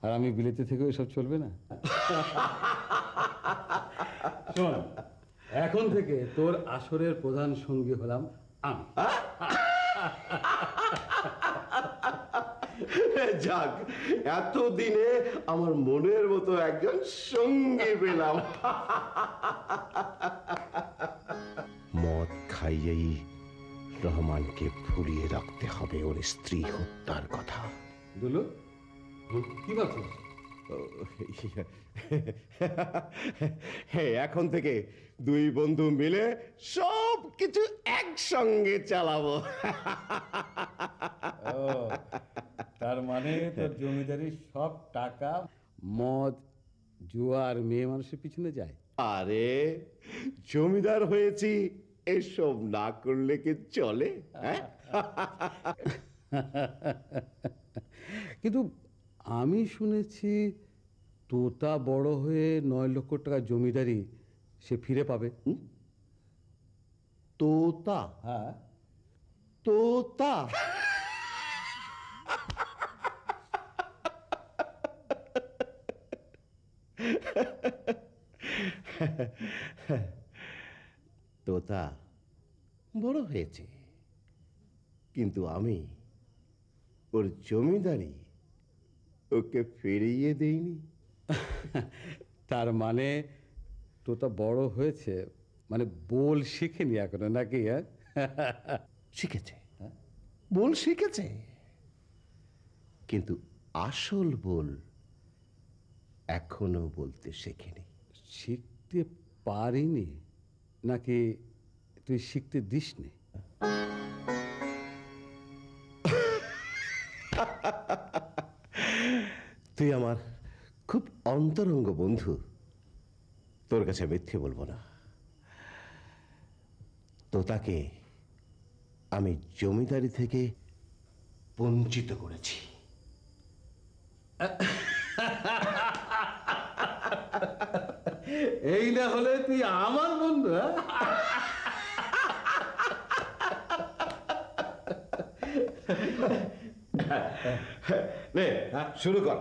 আর আমি বিলেতে থেকেও এসব চলবে না। শোন, এখন থেকে তোর আসরের প্রধান সঙ্গী হলাম আমি। যাক, এতদিনে আমার মনের মতো একজন সঙ্গী পেলাম। মদ খাইয়েই রহমানকে ভুলিয়ে রাখতে হবে ওর স্ত্রী হত্যার কথা। দুলু, কি ভাবছিস? এখন থেকে দুই বন্ধু মিলে সব কিছু একসঙ্গে চালাবো। তার মানে তোর জমিদারির সব টাকা মদ, জুয়া আর মেয়ে মানুষের পিছনে যায়? আরে, জমিদার হয়েছি, এসব না করলে কি চলে? কিন্তু আমি শুনেছি তোতা বড় হয়ে 9 লক্ষ টাকা জমিদারি সে ফিরে পাবে। তোতা? হ্যাঁ, তোতা? তোতা বড় হয়েছে, কিন্তু আমি ওর জমিদারি ওকে ফিরিয়ে দেইনি। তার মানে তোতা বড় হয়েছে, মানে বল শিখেনি এখনো নাকি? হ্যাঁ, শিখেছে, বল শিখেছে, কিন্তু আসল বল এখনো বলতে শেখেনি। শিখতে পারিনি নাকি তুই শিখতে দিসনি? তুই আমার খুব অন্তরঙ্গ বন্ধু, তোর কাছে মিথ্যে বলবো না। তোতাকে আমি জমিদারি থেকে বঞ্চিত করেছি। এই না হলে তুই আমার বন্ধু? নে, শুরু কর।